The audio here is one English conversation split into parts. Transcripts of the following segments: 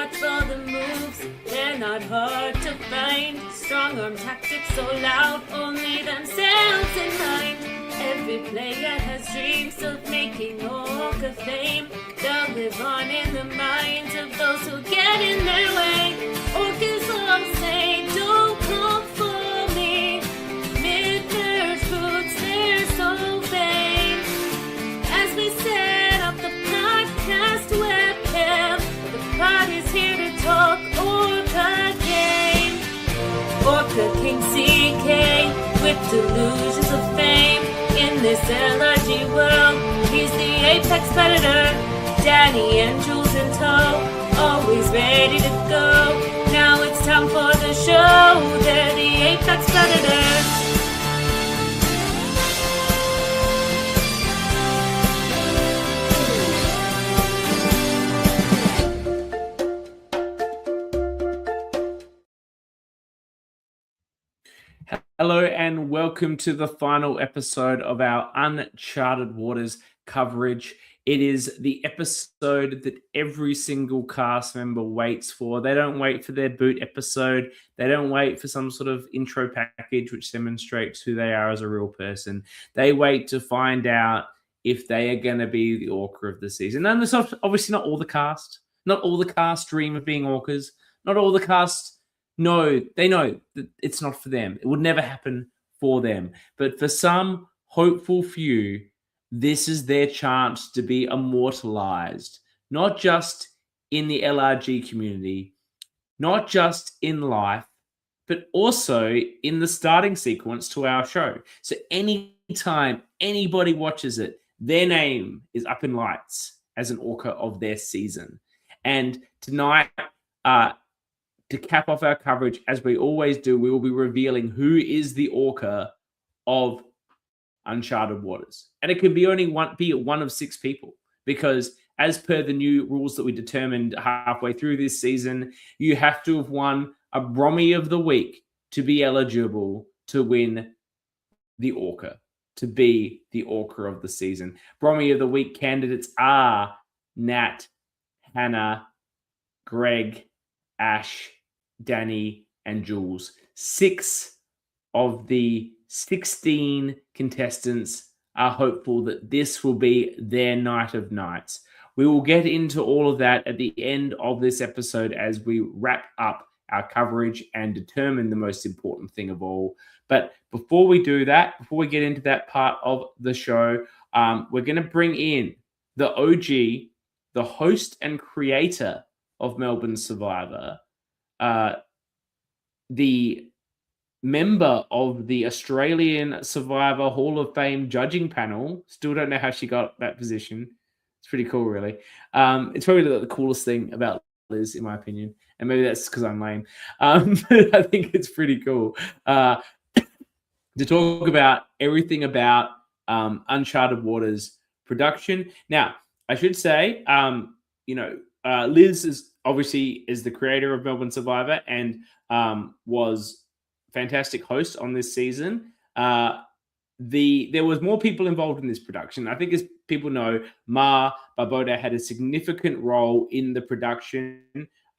watch all the moves, they're not hard to find. Strong arm tactics so loud, only themselves in mind. Every player has dreams of making ORCA fame. They'll live on in the minds of those who get in their way. ORCAs all say, don't come for me. Midners boots, they're so vain. As we set up the podcast webcam, the pod is here to talk ORCA game. ORCA King CK with delusions of fame. In this LRG world, he's the apex predator. Danny and Jules in tow, always ready to go. Now it's time for the show, they're the apex predators. Hello and welcome to the final episode of our Uncharted Waters coverage. It is the episode that every single cast member waits for. They don't wait for their boot episode. They don't wait for some sort of intro package which demonstrates who they are as a real person. They wait to find out if they are going to be the ORCA of the season. And it's obviously not all the cast. Not all the cast dream of being ORCAs. Not all the cast know, they know that it's not for them. It would never happen for them. But for some hopeful few, this is their chance to be immortalized, not just in the LRG community, not just in life, but also in the starting sequence to our show. So anytime anybody watches it, their name is up in lights as an ORCA of their season. And tonight, to cap off our coverage, as we always do, we will be revealing who is the ORCA of Uncharted Waters. And it can be only one of 6 people, because as per the new rules that we determined halfway through this season, you have to have won a Brommy of the Week to be eligible to win the ORCA, to be the ORCA of the season. Brommy of the Week candidates are Nat, Hannah, Greg, Ash, Danny, and Jules. 6 of the 16 contestants are hopeful that this will be their night of nights. We will get into all of that at the end of this episode as we wrap up our coverage and determine the most important thing of all. But before we do that, before we get into that part of the show, we're going to bring in the OG, the host and creator of Melbourne Survivor, the member of the Australian Survivor Hall of Fame judging panel. Still don't know how she got that position. It's pretty cool, really. It's probably the coolest thing about Liz, in my opinion. And maybe that's because I'm lame. But I think it's pretty cool to talk about everything about Uncharted Waters production. Now, I should say, Liz is obviously the creator of Melbourne Survivor and was fantastic host on this season. There was more people involved in this production. I think, as people know, Ma Barboda had a significant role in the production.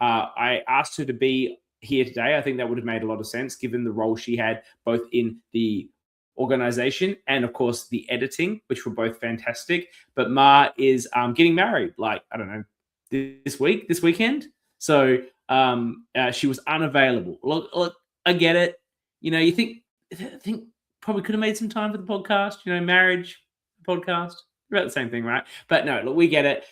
I asked her to be here today. I think that would have made a lot of sense given the role she had both in the organization and, of course, the editing, which were both fantastic. But Ma is getting married, this weekend. So she was unavailable. Look, I get it. You think probably could have made some time for the podcast, marriage podcast, about the same thing, right? But no, look, we get it.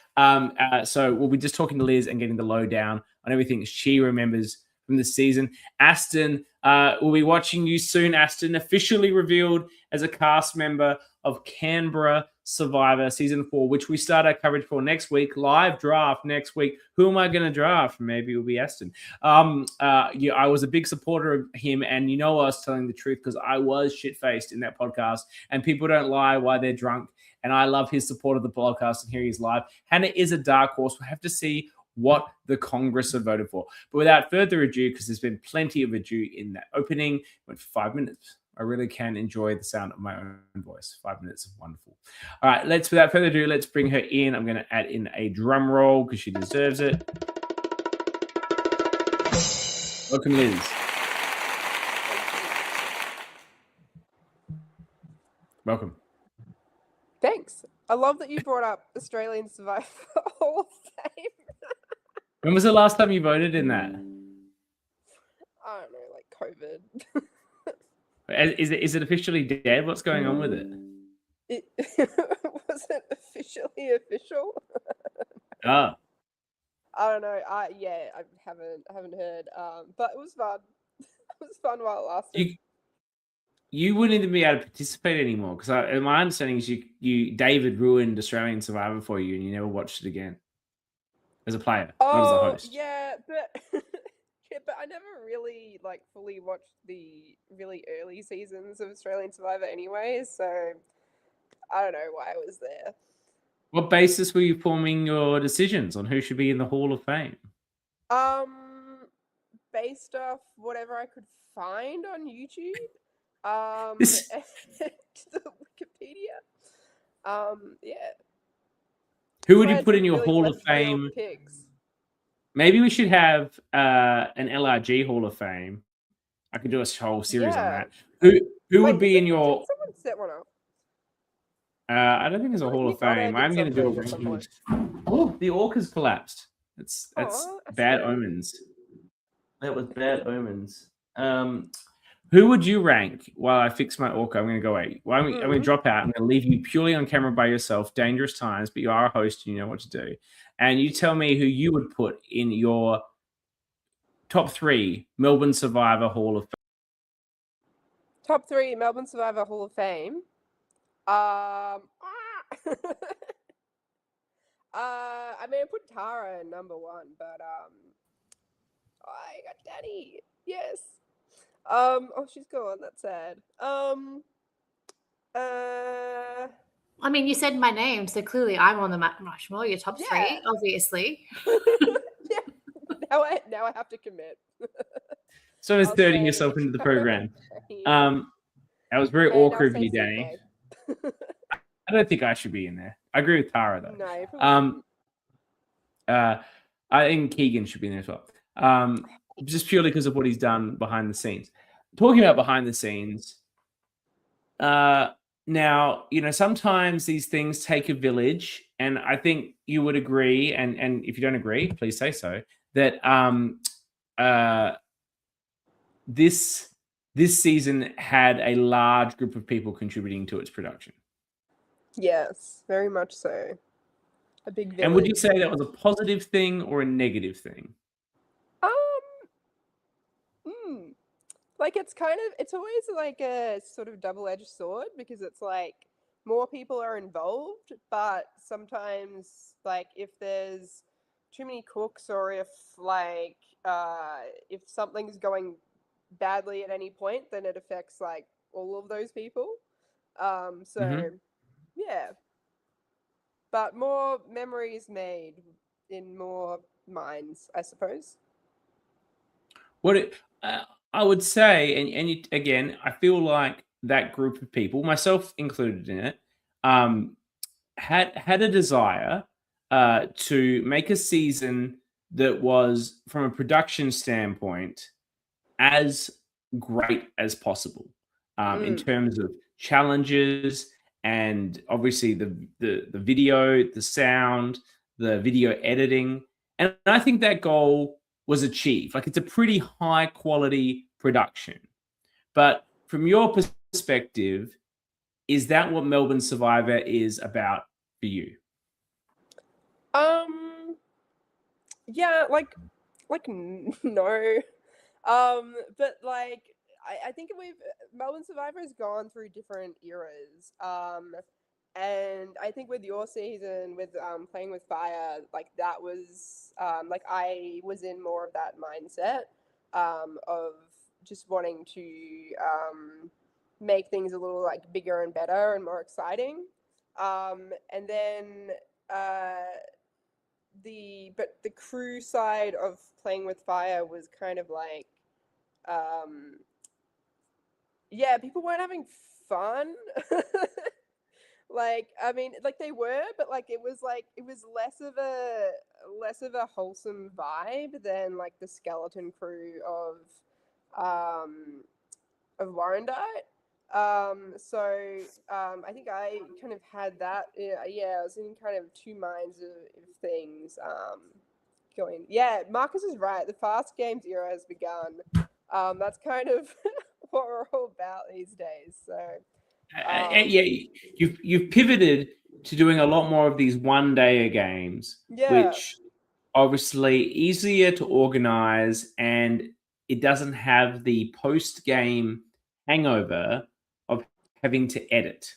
So we'll be just talking to Liz and getting the lowdown on everything she remembers from the season. Aston, we'll be watching you soon. Aston, officially revealed as a cast member of Canberra Survivor Season 4, which we start our coverage for next week. Live draft next week. Who am I going to draft? Maybe it'll be Aston. I was a big supporter of him, and I was telling the truth because I was shit-faced in that podcast, and people don't lie while they're drunk, and I love his support of the podcast, and here he is live. Hannah is a dark horse. We'll have to see what the Congress have voted for. But without further ado, because there's been plenty of ado in that opening, went for 5 minutes. I really can enjoy the sound of my own voice. 5 minutes of wonderful. All right, without further ado, let's bring her in. I'm going to add in a drum roll because she deserves it. Welcome, Liz. Welcome. Thanks. I love that you brought up Australian Survivor Hall of Fame. When was the last time you voted in that? I don't know, like COVID. Is it officially dead? What's going on with it? It wasn't officially official. Ah, I don't know. I haven't heard. But it was fun. It was fun while it lasted. you wouldn't even be able to participate anymore because my understanding is David ruined Australian Survivor for you and you never watched it again as a player, not as a host. Yeah, but but I never really like fully watched the really early seasons of Australian Survivor anyway, so I don't know why I was there. What basis were you forming your decisions on who should be in the Hall of Fame? Based off whatever I could find on YouTube. The Wikipedia. Yeah. Who would you put in your really Hall of Fame? Picks. Maybe we should have an LRG Hall of Fame. I could do a whole series on that. Who would be in your? Did someone set one up? I don't think there's a Hall of Fame. I'm going to do a ranking. Oh, the ORCAs collapsed. That's bad omens. That was bad omens. Who would you rank while I fix my ORCA? I'm going to go away. I'm going to drop out. I'm going to leave you purely on camera by yourself. Dangerous times, but you are a host and you know what to do. And you tell me who you would put in your top 3 Melbourne Survivor Hall of Fame. Top 3 Melbourne Survivor Hall of Fame. I mean, I put Tara in number 1, but I got Danny. Yes. Oh, she's gone. That's sad. I mean, you said my name, so clearly I'm on the Mount Rushmore. Your top 3, obviously. Yeah. Now I have to commit. So inserting yourself into the program. That was very awkward of you, Danny. I don't think I should be in there. I agree with Tara though. No, I think Keegan should be in there as well. Just purely because of what he's done behind the scenes. Talking about behind the scenes, now, sometimes these things take a village, and I think you would agree, and if you don't agree, please say so, that this season had a large group of people contributing to its production. Yes, very much so. A big village. And would you say that was a positive thing or a negative thing? Like it's always like a sort of double-edged sword because it's like more people are involved, but sometimes like if there's too many cooks or if something's going badly at any point, then it affects like all of those people. Yeah. But more memories made in more minds, I suppose. I would say, and again, I feel like that group of people, myself included in it, had a desire to make a season that was, from a production standpoint, as great as possible in terms of challenges and obviously the video, the sound, the video editing. And I think that goal was achieved. Like, it's a pretty high quality production. But from your perspective, is that what Melbourne Survivor is about for you? Yeah, like no. But like I think Melbourne Survivor has gone through different eras. And I think with your season, with Playing with Fire, like that was like I was in more of that mindset of just wanting to make things a little like bigger and better and more exciting. And then the crew side of Playing with Fire was kind of like yeah, people weren't having fun. Like, I mean, like they were, but like it was less of a wholesome vibe than like the skeleton crew um of Warrandyte. I think I kind of had that. Yeah, I was in kind of two minds of things. Going. Yeah, Marcus is right. The fast games era has begun. That's kind of what we're all about these days. So. Yeah, you've pivoted to doing a lot more of these one-day games, Yeah. which obviously easier to organize, and it doesn't have the post-game hangover of having to edit,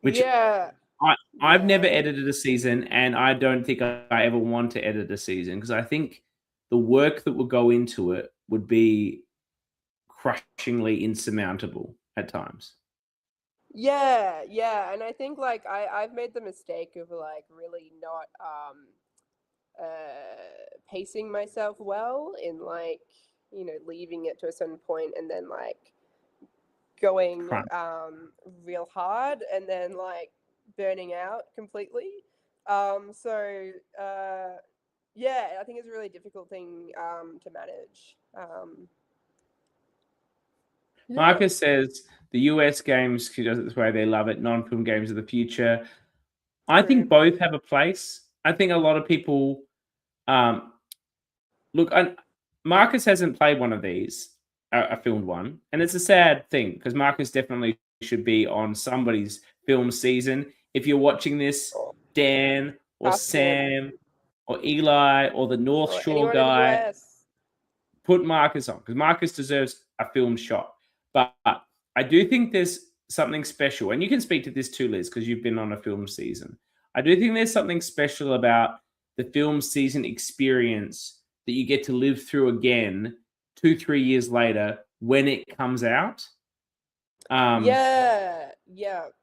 which Yeah. I've never Yeah. edited a season, and I don't think I ever want to edit a season because I think the work that would go into it would be crushingly insurmountable at times. Yeah, and I think like I've made the mistake of like really not pacing myself well in like leaving it to a certain point and then like going Crunch. real hard and then like burning out completely. So yeah, I think it's a really difficult thing to manage. Yeah. Marcus says the US games, he does it this way, they love it. Non-film games of the future. I True. think both have a place. I think a lot of people um, look. Marcus hasn't played one of these, a filmed one, and it's a sad thing because Marcus definitely should be on somebody's film season. If you're watching this, Dan or Ask him Sam or Eli or the North or Shore anyone in the guy, US. put Marcus on because Marcus deserves a film shot. But I do think there's something special, and you can speak to this too, Liz, because you've been on a film season. I do think there's something special about the film season experience that you get to live through again 2-3 years later when it comes out. Yeah.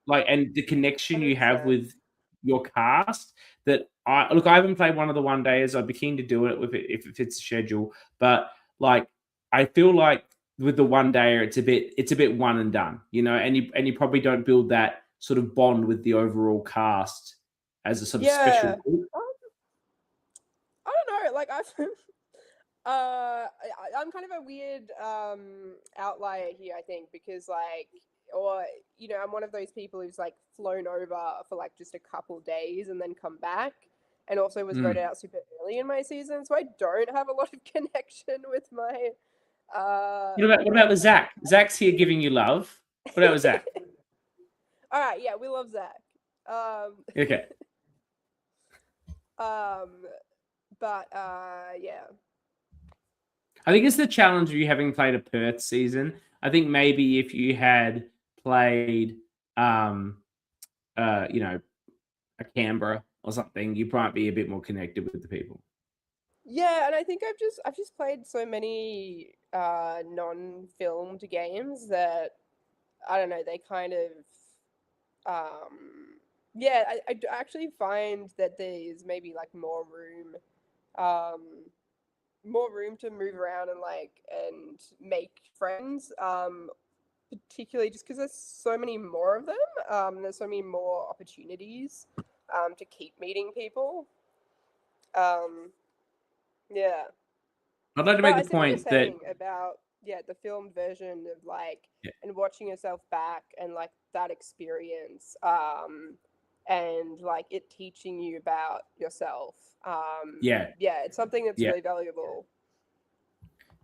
Like, and the connection you have 100%. with your cast. That I haven't played one of the one days. I'd be keen to do it if it fits the schedule, but like I feel like with the one day it's a bit one and done, and you probably don't build that sort of bond with the overall cast as a sort of special Yeah. group. I don't know. Like I'm kind of a weird outlier here, I think, because like, or I'm one of those people who's like flown over for like just a couple days and then come back, and also was voted out super early in my season, so I don't have a lot of connection with my. What about with Zach? Zach's here giving you love. What about with Zach? All right, yeah, we love Zach. Okay. But yeah. I think it's the challenge of you having played a Perth season. I think maybe if you had played, a Canberra or something, you might be a bit more connected with the people. Yeah, and I think I've just played so many non-filmed games that I don't know, they kind of yeah, I actually find that there's maybe like more room to move around and make friends, particularly just because there's so many more of them. There's so many more opportunities to keep meeting people. Yeah. I'd like to But make I the see what you're point that saying about the filmed version of like yeah, and watching yourself back and like that experience, and like it teaching you about yourself. yeah, Yeah, it's something that's yeah. really valuable.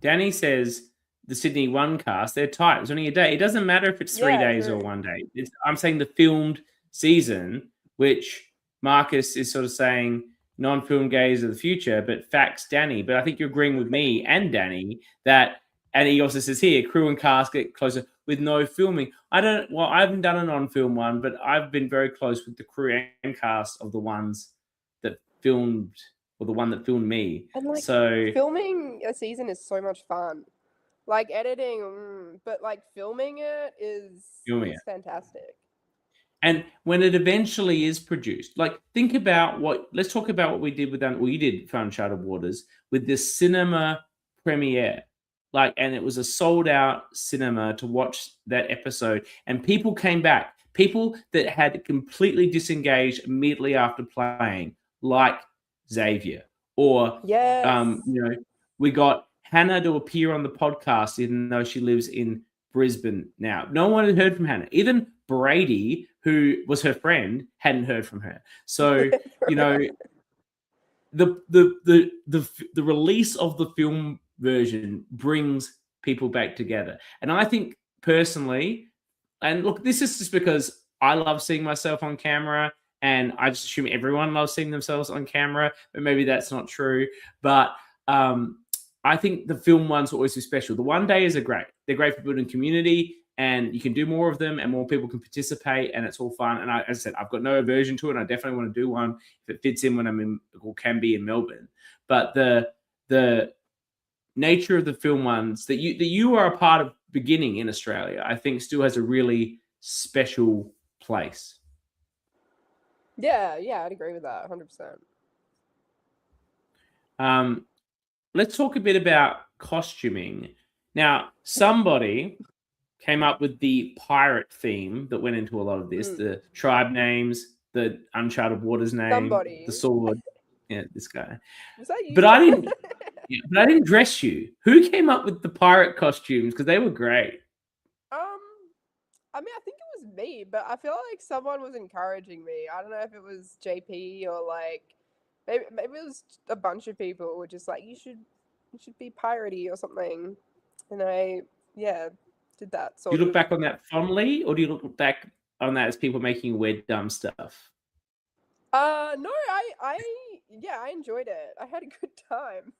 Danny says the Sydney One cast, they're tight. It's only a day. It doesn't matter if it's 3 Yeah, days or true. 1 day. I'm saying the filmed season, which Marcus is sort of saying non-film gays of the future, but facts, Danny. But I think you're agreeing with me and Danny that, and he also says here, crew and cast get closer with no filming. I haven't done a non-film one, but I've been very close with the crew and cast of the ones that filmed, or the one that filmed me. And like So filming a season is so much fun. Like editing, but like filming it is filming it. fantastic. And when it eventually is produced, like think about let's talk about what we did you did for Uncharted Waters with this cinema premiere. And it was a sold out cinema to watch that episode. And people came back. people that had completely disengaged immediately after playing, like Xavier, or Yes. we got Hannah to appear on the podcast, even though she lives in Brisbane now. No one had heard from Hannah. Even Brady, who was her friend, hadn't heard from her. So, the release of the film version brings people back together. And I think personally, and look, this is just because I love seeing myself on camera, and I just assume everyone loves seeing themselves on camera, but maybe that's not true. But I think the film ones will always be special. The one days are great. They're great for building community, and you can do more of them, and more people can participate, and it's all fun. And as I said, I've got no aversion to it. And I definitely want to do one if it fits in when I'm in, or can be in Melbourne. But the nature of the film ones that you are a part of beginning in Australia, I think still has a really special place. Yeah, I'd agree with that 100%. Let's talk a bit about costuming. Now, somebody came up with the pirate theme that went into a lot of this, the tribe names, the Uncharted Waters name, the sword. Yeah, this guy. Was that you? But I didn't. But I didn't dress you. Who came up with the pirate costumes? Because they were great. I mean, I think it was me, but I feel like someone was encouraging me. I don't know if it was JP or like maybe it was a bunch of people who were just like, you should be piratey or something. And I did that sort Do you look of. back on that fondly, or do you look back on that as people making weird, dumb stuff? No, I enjoyed it. I had a good time.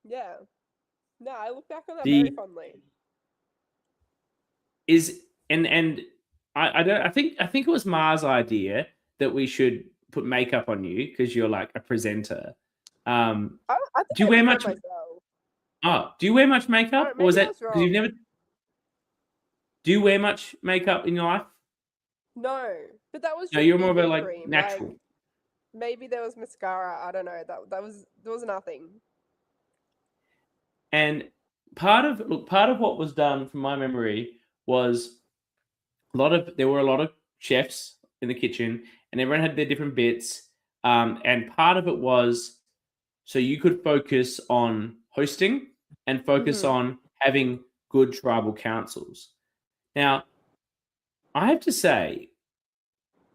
Yeah. No, I look back on that very fondly. I think it was Mars' idea that we should put makeup on you because you're like a presenter. I think do you wear much? myself. Oh, do you wear much makeup, or was that because you've never? Do you wear much makeup in your life? No, but that was. No, you're more of a natural. Like, maybe there was mascara. I don't know. There was nothing. And part of what was done from my memory was there were a lot of chefs in the kitchen, and everyone had their different bits. And part of it was so you could focus on hosting and focus on having good tribal councils. Now, I have to say,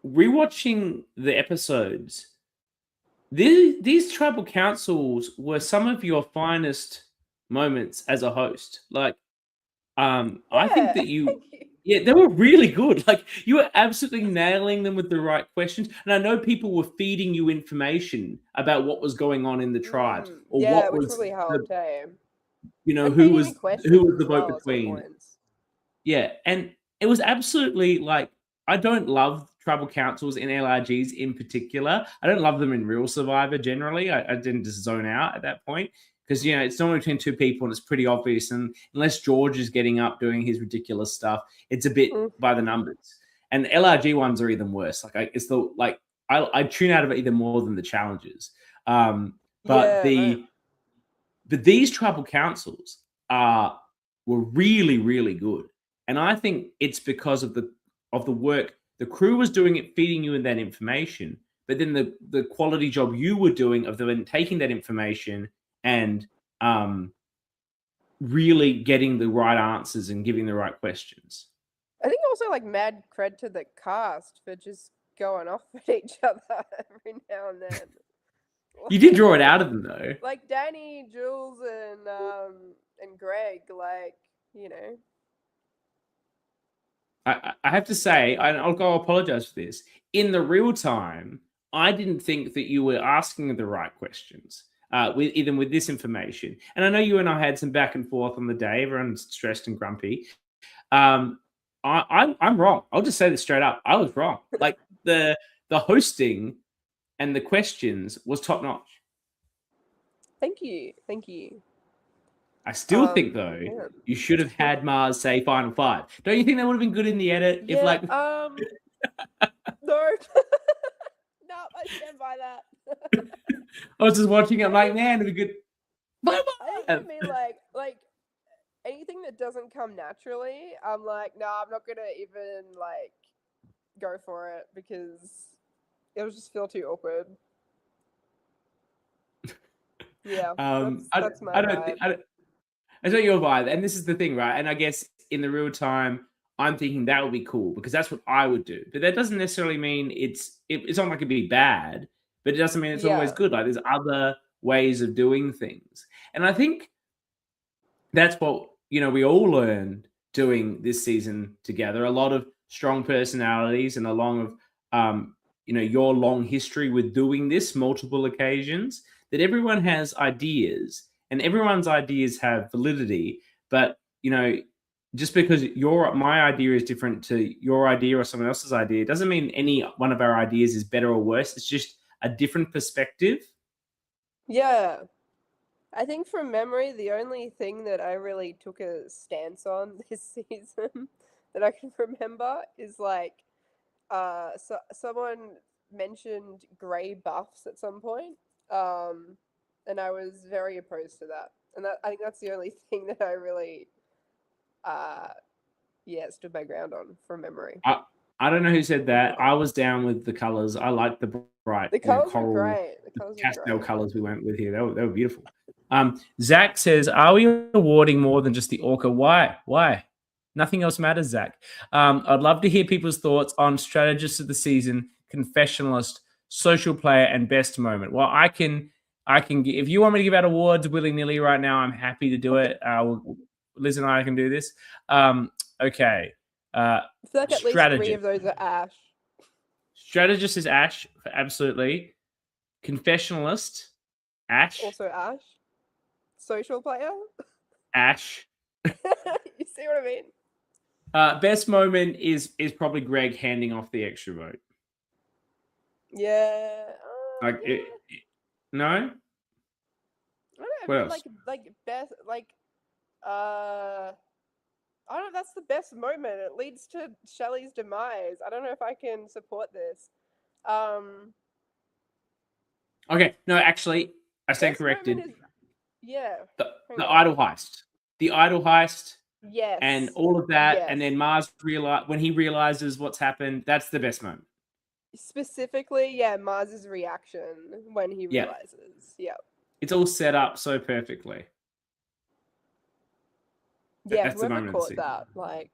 rewatching the episodes, these tribal councils were some of your finest moments as a host. Like, I think that they were really good. Like, you were absolutely nailing them with the right questions. And I know people were feeding you information about what was going on in the tribes, or what which was really helped. who was the vote between. Yeah, and it was absolutely like, I don't love tribal councils in LRGs in particular. I don't love them in Real Survivor generally. I didn't just zone out at that point because, it's normally between two people and it's pretty obvious. And unless George is getting up doing his ridiculous stuff, it's a bit by the numbers. And LRG ones are even worse. Like, I tune out of it even more than the challenges. But these tribal councils were really, really good. And I think it's because of the work the crew was doing, it feeding you in that information, but then the quality job you were doing of them taking that information and really getting the right answers and giving the right questions. I think also like mad cred to the cast for just going off at each other every now and then. You did draw it out of them though. Like Danny, Jules, and Greg, like, I have to say, I'll go apologize for this. In the real time, I didn't think that you were asking the right questions, even with this information. And I know you and I had some back and forth on the day. Everyone's stressed and grumpy. I'm wrong. I'll just say this straight up. I was wrong. Like the hosting and the questions was top notch. Thank you. I still think though you should have had Mars say final five. Don't you think that would have been good in the edit? Yeah, if no. No, I stand by that. I was just watching it, I'm like, man, it'd be good. I mean, like anything it doesn't come naturally, I'm like, nah, I'm not gonna even like go for it because it'll just feel too awkward. Yeah, that's my I don't vibe. think it's not your vibe, and this is the thing, right? And I guess in the real time, I'm thinking that would be cool because that's what I would do. But that doesn't necessarily mean it's not like it'd be bad, but it doesn't mean it's always Yeah, good. Like there's other ways of doing things, and I think that's what we all learned doing this season together. A lot of strong personalities and a long of your long history with doing this multiple occasions. That everyone has ideas and everyone's ideas have validity, but just because my idea is different to your idea or someone else's idea doesn't mean any one of our ideas is better or worse. It's just a different perspective. yeah. I think from memory, the only thing that I really took a stance on this season that I can remember is like, someone mentioned grey buffs at some point, and I was very opposed to that. And I think that's the only thing that I really, stood my ground on from memory. I don't know who said that. I was down with the colors. I like the bright, The colors were coral, great. The colors were pastel great. colors we went with here. They were beautiful. Zach says, "Are we awarding more than just the Orca? Why? Why? Nothing else matters, Zach. I'd love to hear people's thoughts on strategist of the season, confessionalist, social player, and best moment. Well, I can. If you want me to give out awards willy nilly right now, I'm happy to do it. Liz and I can do this. Okay. I feel like at least 3 of those are Ash. Strategist is Ash, absolutely. Confessionalist, Ash. Also Ash. Social player, Ash. You see what I mean? Best moment is probably Greg handing off the extra vote. Yeah. No. I don't know. What else? Like best I don't know. That's the best moment. It leads to Shelley's demise. I don't know if I can support this. Okay. No, actually, I stand corrected. The idol heist. The idol heist. Yes. And all of that, yes. And then Mars when he realizes what's happened, that's the best moment. Specifically, Mars's reaction when he realizes. Yeah. It's all set up so perfectly. Yeah, that's whoever caught that, like,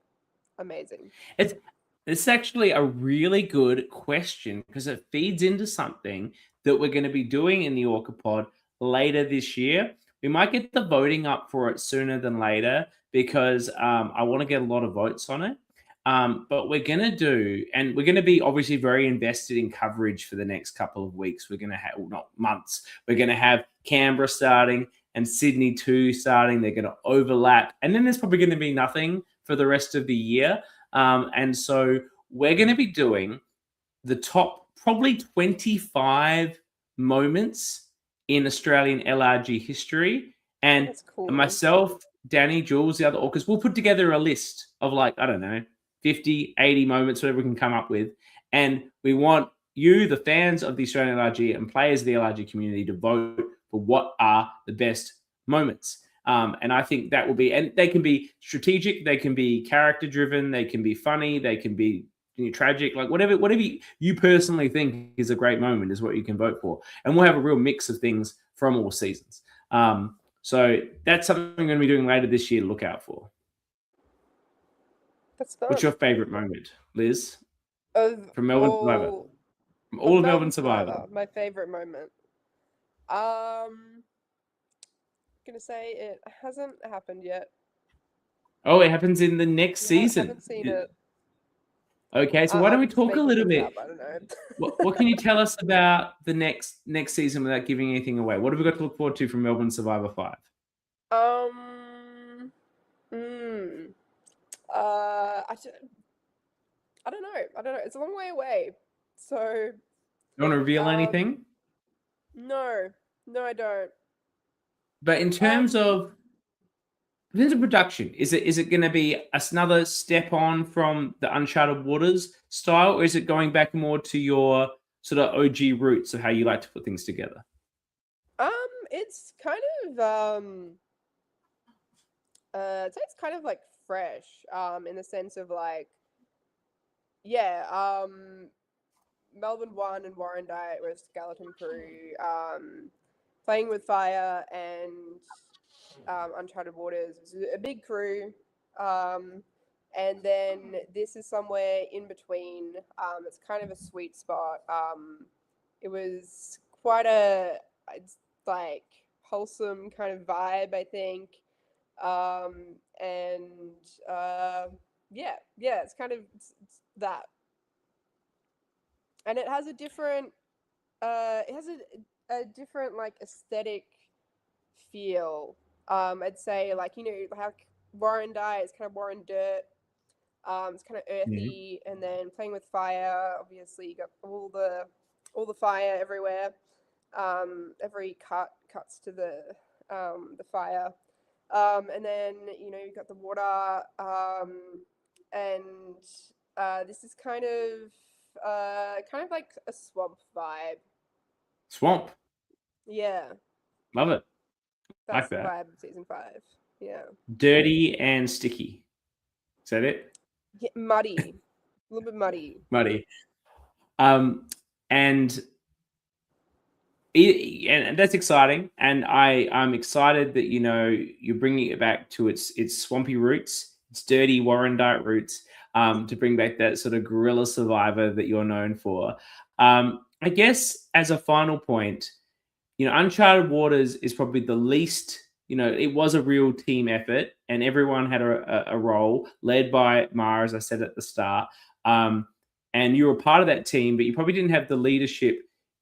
amazing. It's actually a really good question because it feeds into something that we're going to be doing in the Orca Pod later this year. We might get the voting up for it sooner than later because I want to get a lot of votes on it. But we're going to be obviously very invested in coverage for the next couple of weeks. We're going to have, not months, we're going to have Canberra starting and Sydney 2 starting. They're going to overlap. And then there's probably going to be nothing for the rest of the year. And so we're going to be doing the top probably 25 moments in Australian LRG history. And cool. Myself, Danny, Jules, the other Orcas, we'll put together a list of 50, 80 moments, whatever we can come up with. And we want you, the fans of the Australian LRG and players of the LRG community, to vote for what are the best moments. And I think that will be, and they can be strategic, they can be character driven, they can be funny, they can be tragic, whatever you personally think is a great moment is what you can vote for. And we'll have a real mix of things from all seasons. So that's something we're going to be doing later this year to look out for. That's fun. What's your favorite moment, Liz? From Melbourne Survivor. From all of Melbourne Survivor. My favorite moment. Gonna say it hasn't happened yet. Oh, it happens in the next season. I haven't seen it. Okay, so why don't we talk a little bit? I don't know. what can you tell us about the next season without giving anything away? What have we got to look forward to from Melbourne Survivor 5? I don't know. It's a long way away. So you want to reveal anything? No, I don't. But in terms of production, is it going to be another step on from the Uncharted Waters style, or is it going back more to your sort of OG roots of how you like to put things together? It's kind of I'd say it's kind of like fresh, in the sense of like, Melbourne 1 and Warrandyte were a skeleton crew, playing with fire and Uncharted Waters was a big crew. And then this is somewhere in between. It's kind of a sweet spot. It was quite it's like wholesome kind of vibe, I think. And it's kind of it's that. And it has a different a different like aesthetic feel. I'd say like how Warrandyte is kind of Warren dirt. It's kind of earthy, and then playing with fire. Obviously, you got all the fire everywhere. Every cuts to the fire, and then you've got the water, and this is kind of like a swamp vibe. Swamp. Yeah, Love it. that's Like the that. vibe of season 5. Yeah. Dirty and sticky. Is that it? Yeah, muddy. A little bit muddy. Muddy. And that's exciting. And I'm excited that you're bringing it back to its swampy roots, its dirty Warrandyte roots, to bring back that sort of guerrilla survivor that you're known for. I guess as a final point, Uncharted Waters is probably the least. It was a real team effort, and everyone had a role led by Mara, as I said at the start. And you were part of that team, but you probably didn't have the leadership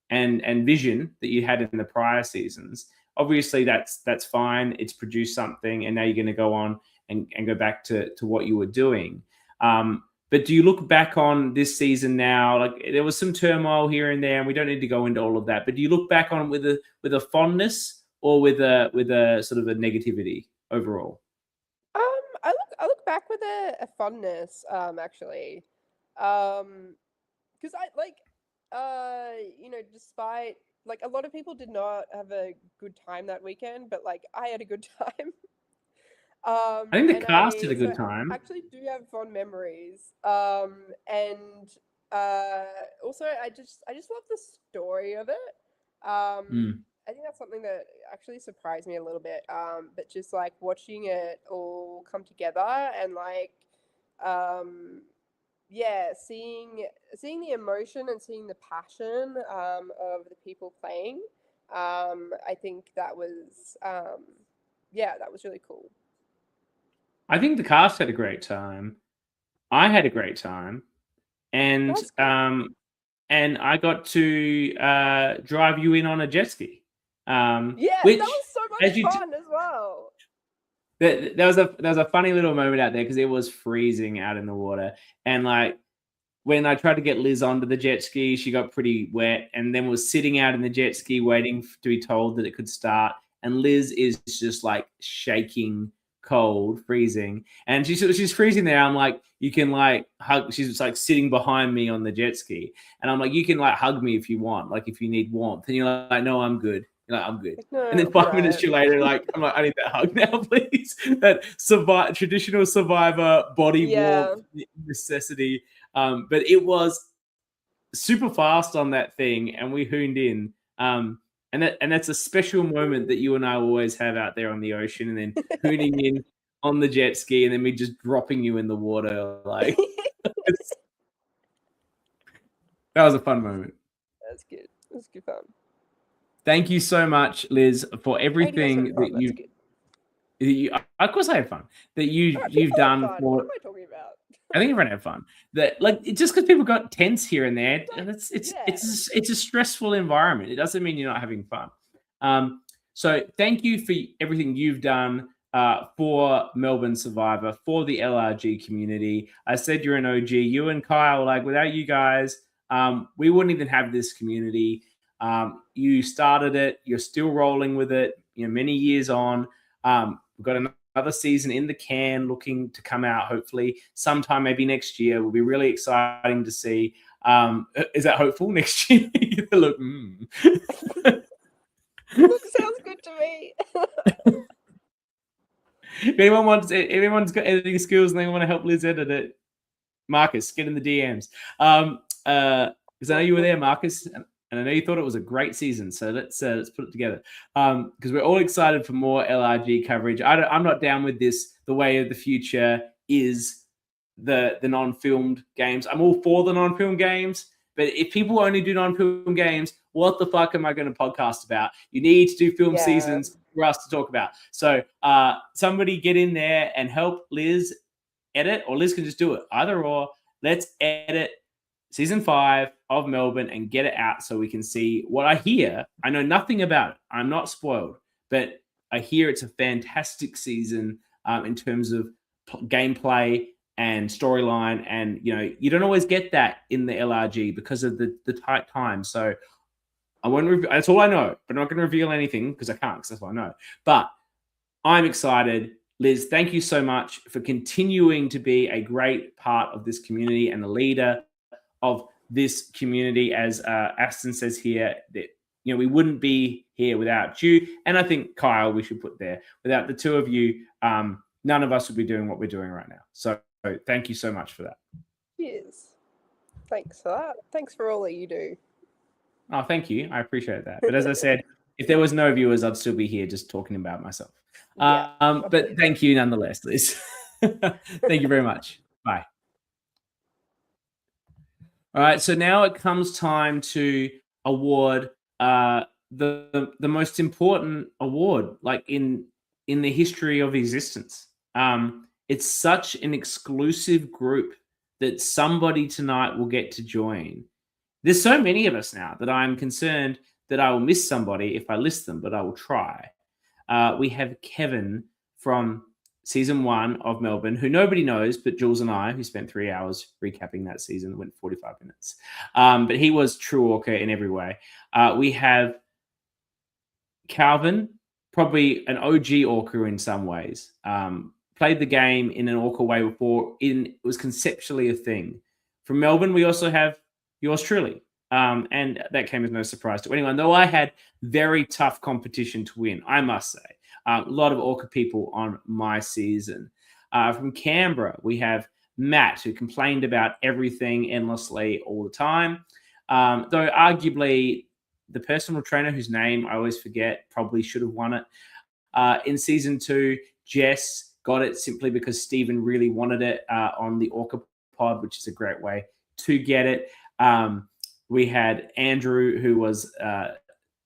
and vision that you had in the prior seasons. Obviously, that's fine. It's produced something, and now you're going to go on and go back to what you were doing. But do you look back on this season now? Like, there was some turmoil here and there, and we don't need to go into all of that. But do you look back on it with a fondness or with a sort of a negativity overall? I look back with a fondness, actually, because despite like a lot of people did not have a good time that weekend, but like I had a good time. I think the cast did a good time. I actually do have fond memories. And also I just love the story of it. I think that's something that actually surprised me a little bit. But just like watching it all come together and like seeing the emotion and seeing the passion of the people playing. I think that was that was really cool. I think the cast had a great time. I had a great time, and I got to drive you in on a jet ski. Which, that was so much fun as well. There was a funny little moment out there because it was freezing out in the water, and like when I tried to get Liz onto the jet ski, she got pretty wet, and then was sitting out in the jet ski waiting to be told that it could start. And Liz is just like shaking, cold, freezing, and she's freezing there. I'm like, you can like hug. She's like sitting behind me on the jet ski, and I'm like, you can like hug me if you want, like if you need warmth. And you're like, no, I'm good. You're like, I'm good. No, and then 5 minutes later, like, I'm like, I need that hug now, please. That traditional survivor body warmth necessity. But it was super fast on that thing, and we hooned in. And that's a special moment that you and I always have out there on the ocean, and then hooning in on the jet ski, and then me just dropping you in the water. Like, that was a fun moment. That's good. That's good fun. Thank you so much, Liz, for everything that you. Of course, I had fun. That you've done. What am I talking about? I think everyone had fun. That like just because people got tense here and there, it's a stressful environment. It doesn't mean you're not having fun. So thank you for everything you've done for Melbourne Survivor, for the LRG community. I said you're an OG. You and Kyle, like without you guys, we wouldn't even have this community. You started it. You're still rolling with it. Many years on. We've got another season in the can, looking to come out hopefully sometime, maybe next year. Will be really exciting to see. Is that hopeful next year? Look, Look, sounds good to me. If anyone's got editing skills and they want to help Liz edit it, Marcus, get in the DMs. Because I know you were there, Marcus, and I know you thought it was a great season. So let's put it together. Because we're all excited for more LRG coverage. I'm not down with this. The way of the future is the non-filmed games. I'm all for the non-filmed games, but if people only do non-film games, what the fuck am I going to podcast about? You need to do film seasons for us to talk about. So somebody get in there and help Liz edit, or Liz can just do it. Either or. Let's edit season 5 of Melbourne and get it out so we can see what I hear. I know nothing about it. I'm not spoiled, but I hear it's a fantastic season in terms of gameplay and storyline, and you don't always get that in the LRG because of the tight time. So I won't that's all I know, but I'm not going to reveal anything because I can't, because that's what I know. But I'm excited. Liz, thank you so much for continuing to be a great part of this community and the leader of this community. As Aston says here, that we wouldn't be here without you, and I think Kyle, we should put there, without the two of you, none of us would be doing what we're doing right now. So thank you so much for that. Cheers. Thanks for that. Thanks for all that you do. Oh, thank you. I appreciate that. But as I said, if there was no viewers, I'd still be here just talking about myself. But thank you nonetheless, Liz. Thank you very much. Bye. All right. So now it comes time to award the most important award, like in the history of existence. It's such an exclusive group that somebody tonight will get to join. There's so many of us now that I'm concerned that I will miss somebody if I list them, but I will try. We have Kevin from season 1 of Melbourne, who nobody knows but Jules and I, who spent 3 hours recapping that season, went 45 minutes. But he was true ORCA in every way. We have Calvin, probably an OG ORCA in some ways. Played the game in an ORCA way before it was conceptually a thing. From Melbourne, we also have yours truly. And that came as no surprise to anyone, though I had very tough competition to win, I must say. A lot of ORCA people on my season. From Canberra, we have Matt, who complained about everything endlessly all the time. Though arguably the personal trainer, whose name I always forget, probably should have won it. In season 2, Jess got it simply because Stephen really wanted it on the ORCA pod, which is a great way to get it. We had Andrew, who was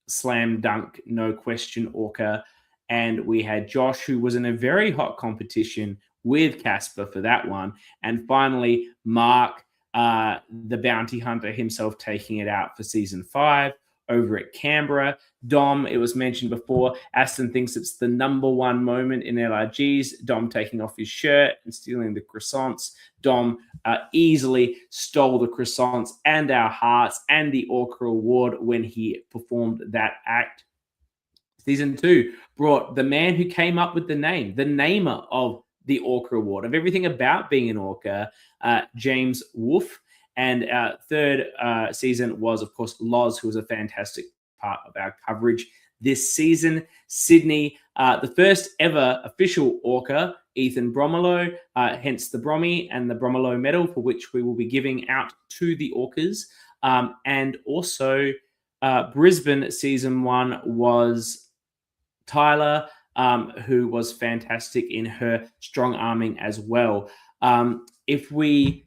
slam dunk, no question ORCA. And we had Josh, who was in a very hot competition with Casper for that one. And finally, Mark, the bounty hunter himself, taking it out for season 5 over at Canberra. Dom, it was mentioned before, Aston thinks it's the number 1 moment in LRGs. Dom taking off his shirt and stealing the croissants. Dom easily stole the croissants and our hearts and the ORCA award when he performed that act. Season 2 brought the man who came up with the name, the namer of the ORCA award, of everything about being an ORCA, James Wolfe. And our third season was, of course, Loz, who was a fantastic part of our coverage this season. Sydney, the first ever official ORCA, Ethan Bromelo, hence the Brommy and the Bromelo medal, for which we will be giving out to the ORCAs. And also Brisbane season 1 was Tyler, who was fantastic in her strong arming as well. If we...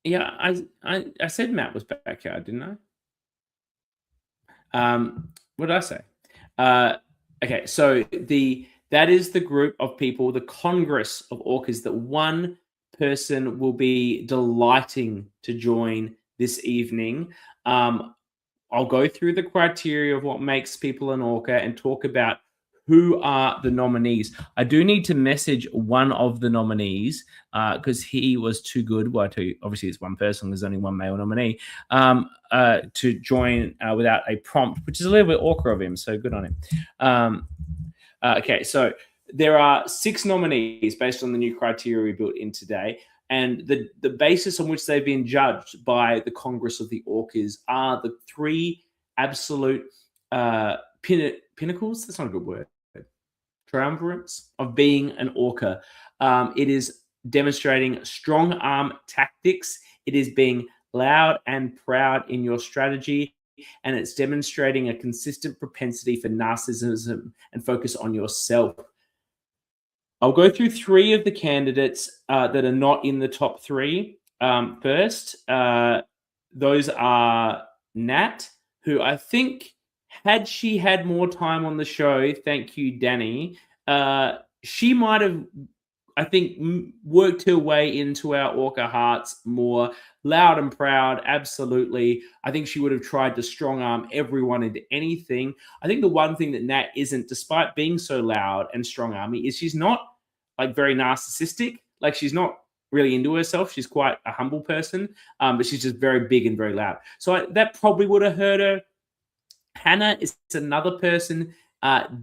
Yeah, I said Matt was backyard, didn't I? What did I say? Okay, so that is the group of people, the Congress of ORCAs, that one person will be delighting to join this evening. I'll go through the criteria of what makes people an ORCA and talk about who are the nominees. I do need to message one of the nominees because he was too good. Well, obviously it's one person. There's only one male nominee to join without a prompt, which is a little bit ORCA of him. So good on him. Okay, so there are 6 nominees based on the new criteria we built in today. And the basis on which they've been judged by the Congress of the ORCAs are the 3 absolute pinnacles. That's not a good word. Triumvirates of being an orca. It is demonstrating strong arm tactics. It is being loud and proud in your strategy, and it's demonstrating a consistent propensity for narcissism and focus on yourself. I'll go through 3 of the candidates that are not in the top 3 first. Those are Nat, who I think, had she had more time on the show, thank you, Danny, she might have, I think, worked her way into our orca hearts more. Loud and proud, absolutely. I think she would have tried to strong arm everyone into anything. I think the one thing that Nat isn't, despite being so loud and strong army, is she's not like very narcissistic. Like, she's not really into herself. She's quite a humble person, but she's just very big and very loud. So that probably would have hurt her. Hannah is another person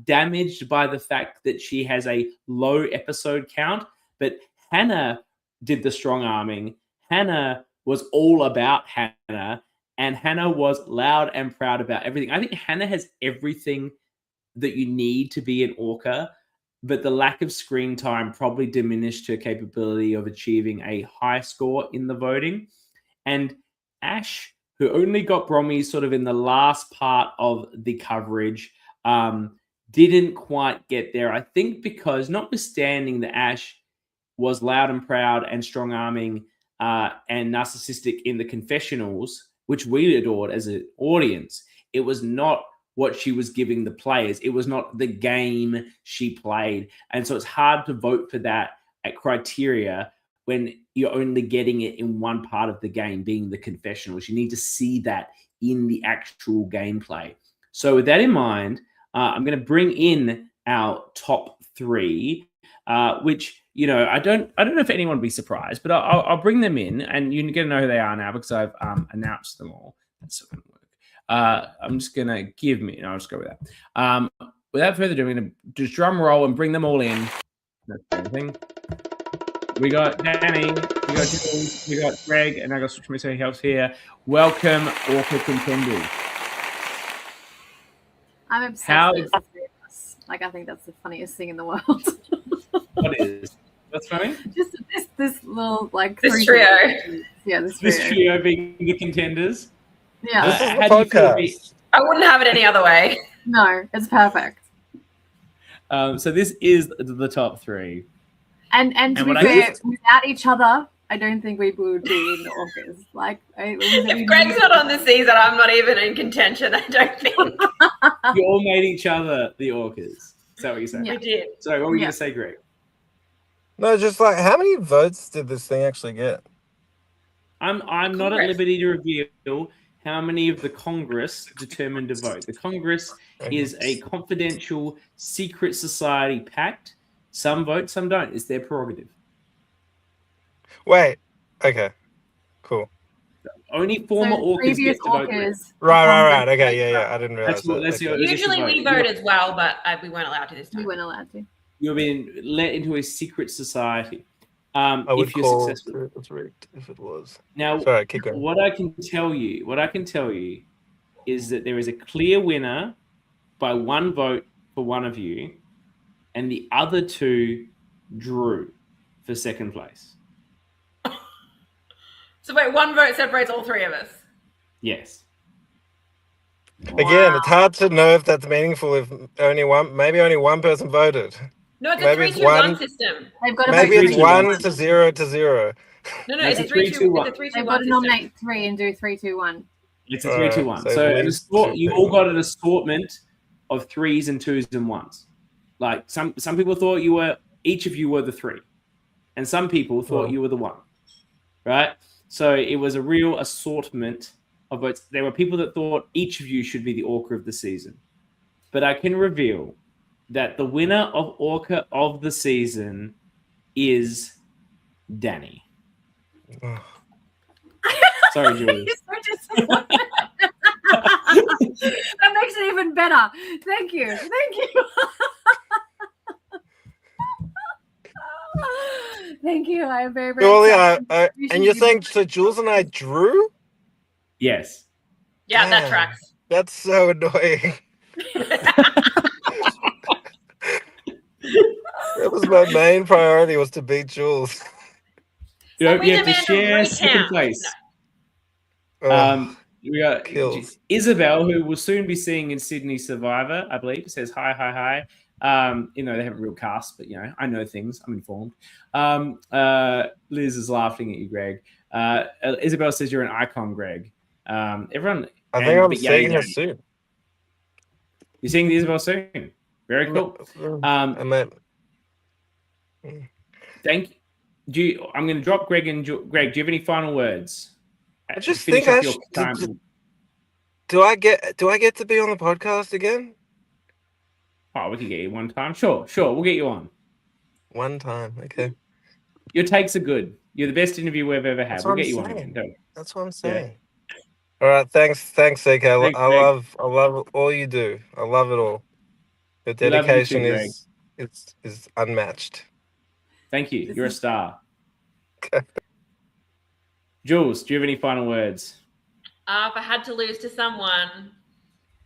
damaged by the fact that she has a low episode count, but Hannah did the strong arming. Hannah was all about Hannah, and Hannah was loud and proud about everything. I think Hannah has everything that you need to be an orca, but the lack of screen time probably diminished her capability of achieving a high score in the voting. And Ash, who only got Brommies sort of in the last part of the coverage, didn't quite get there. I think because, notwithstanding that Ash was loud and proud and strong-arming and narcissistic in the confessionals, which we adored as an audience, it was not what she was giving the players. It was not the game she played. And so it's hard to vote for that at criteria when you're only getting it in one part of the game, being the confessionals. You need to see that in the actual gameplay. So with that in mind, I'm going to bring in our top 3, which, you know, I don't know if anyone will be surprised, but I'll bring them in, and you're going to know who they are now because I've announced them all. That's not going to work. I'm just going to I'll just go with that. Without further ado, I'm going to just drum roll and bring them all in. That's anything. We got Danny, we got Jules, we got Greg, and I got switch me so he helps here. Welcome, Orca contenders. I'm obsessed with this. Like, I think that's the funniest thing in the world. What is? What's funny? Just this little, like, this trio. Yeah, this trio being the contenders. Yeah. This is the podcast. I wouldn't have it any other way. No, it's perfect. So this is the top 3. And to be fair, without each other, I don't think we would be in the Orcas. Like, if Greg's not on the season, I'm not even in contention, I don't think. You all made each other the Orcas. Is that what you're saying? Yeah. We did. Sorry, what were you going to say, Greg? No, just like, how many votes did this thing actually get? I'm not at liberty to reveal how many of the Congress determined to vote. The Congress is a confidential secret society pact. Some vote, some don't. It's their prerogative. Wait. Okay. Cool. Only former orcas get to vote. Right. Okay, yeah. I didn't realize that. Usually we vote as well, but we weren't allowed to this time. We weren't allowed to. You're being let into a secret society. I would if you're call successful. it was rigged if it was. Now, sorry, keep going. What I can tell you is that there is a clear winner by one vote for one of you, and the other 2 drew for second place. So wait, one vote separates all 3 of us? Yes. Again, it's hard to know if that's meaningful if only one person voted. No, it's maybe a 3-2-1 system. They've got to maybe vote it's 1 to 0 to 0. No, it's a 3-2-1. It's a 3-2-1 They've got to nominate 3 and do 3-2-1. It's a 3-2-1. So you all got an assortment of 3s and 2s and 1s. Like some people thought each of you were the 3, and some people thought you were the 1, right? So it was a real assortment of votes. There were people that thought each of you should be the Orca of the season, but I can reveal that the winner of Orca of the season is Danny. Sorry, Julie. That makes it even better. Thank you. Thank you. I am very, very Julie, and you're saying so Jules and I drew? Yes. Yeah, that tracks. That's so annoying. was my main priority was to beat Jules. You So know, we you have to demand a share second recount. place. Oh, We got kills. Isabel, who we'll soon be seeing in Sydney Survivor, I believe, says hi. You know, they have a real cast, but, you know, I know things. I'm informed. Liz is laughing at you, Greg. Isabel says you're an icon, Greg. Everyone. I think I'm but seeing yeah, her soon. you're seeing the Isabel soon. Very cool. I might. Thank you. I'm going to drop Greg and Greg. Do you have any final words? I just Finish think off I your should. time. Do I get to be on the podcast again? Oh, we can get you one time. Sure. We'll get you on. One time, okay. Your takes are good. You're the best interview we've ever had. That's We'll what get I'm you on saying. again. Don't. That's what I'm saying. All right, thanks, CK. Thanks, I Greg. love all you do. I love it all. Your We love you dedication too, Greg. is unmatched. Thank you. You're a star. Jules, do you have any final words? If I had to lose to someone,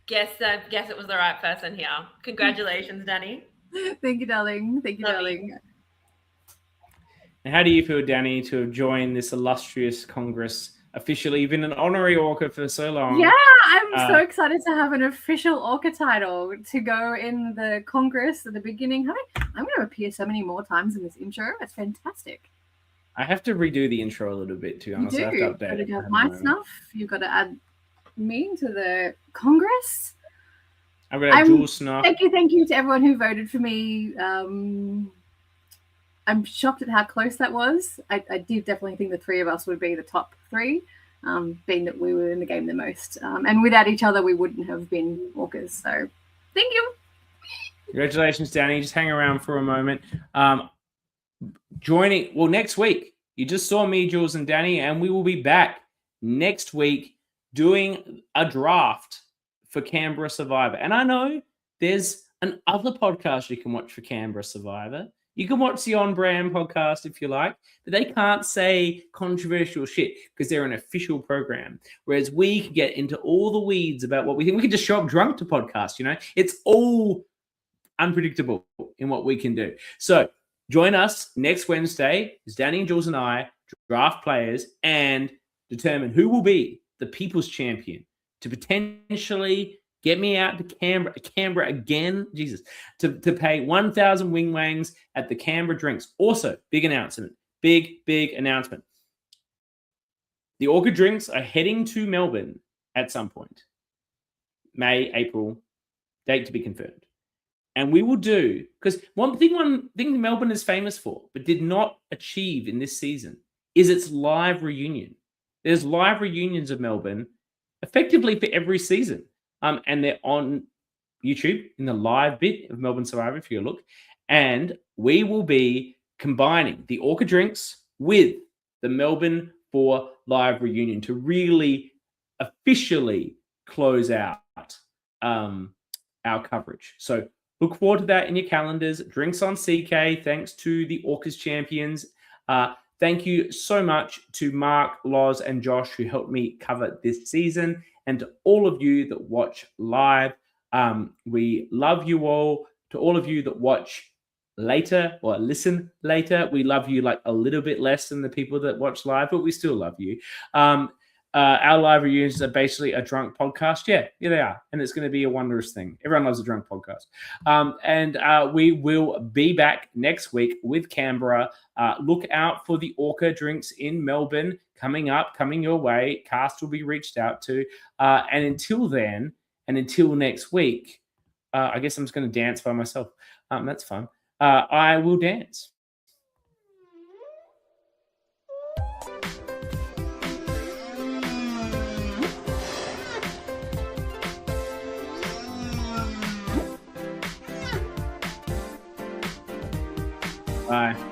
guess it was the right person here. Congratulations, Danny. Thank you, darling. Thank you, Love darling. And how do you feel, Danny, to have joined this illustrious Congress officially? You've been an honorary ORCA for so long. Yeah, I'm so excited to have an official ORCA title to go in the Congress at the beginning. I'm going to appear so many more times in this intro. It's fantastic. I have to redo the intro a little bit, to be honest. You do. I have to update You've got to it. have my stuff. You've got to add me to the Congress. I've got Jules Snuff. Thank you to everyone who voted for me. I'm shocked at how close that was. I did definitely think the three of us would be the top three, being that we were in the game the most. And without each other, we wouldn't have been ORCAs. So thank you. Congratulations, Danny. Just hang around for a moment. Next week. You just saw me, Jules, and Danny, and we will be back next week doing a draft for Canberra Survivor. And I know there's another podcast you can watch for Canberra Survivor. You can watch the On Brand podcast if you like, but they can't say controversial shit because they're an official program. Whereas we can get into all the weeds about what we think. We can just show up drunk to podcast, you know? It's all unpredictable in what we can do. So join us next Wednesday as Danny and Jules and I draft players and determine who will be the People's Champion to potentially get me out to Canberra again, Jesus, to pay 1,000 wing wangs at the Canberra Drinks. Also, big announcement. Big announcement. The ORCA Drinks are heading to Melbourne at some point. May, April, date to be confirmed. And we will do, because one thing Melbourne is famous for, but did not achieve in this season, is its live reunion. There's live reunions of Melbourne effectively for every season. And they're on YouTube in the live bit of Melbourne Survivor, if you look. And we will be combining the ORCA Drinks with the Melbourne 4 live reunion to really officially close out our coverage. So look forward to that in your calendars. Drinks on CK, thanks to the ORCAs champions. Thank you so much to Mark, Loz, and Josh who helped me cover this season. And to all of you that watch live, we love you all. To all of you that watch later or listen later, we love you like a little bit less than the people that watch live, but we still love you. Our live reunions are basically a drunk podcast. Yeah, they are. And it's going to be a wondrous thing. Everyone loves a drunk podcast. And we will be back next week with Canberra. Look out for the ORCA Drinks in Melbourne coming your way. Cast will be reached out to. And until then, and until next week, I guess I'm just going to dance by myself. That's fun. I will dance. Bye.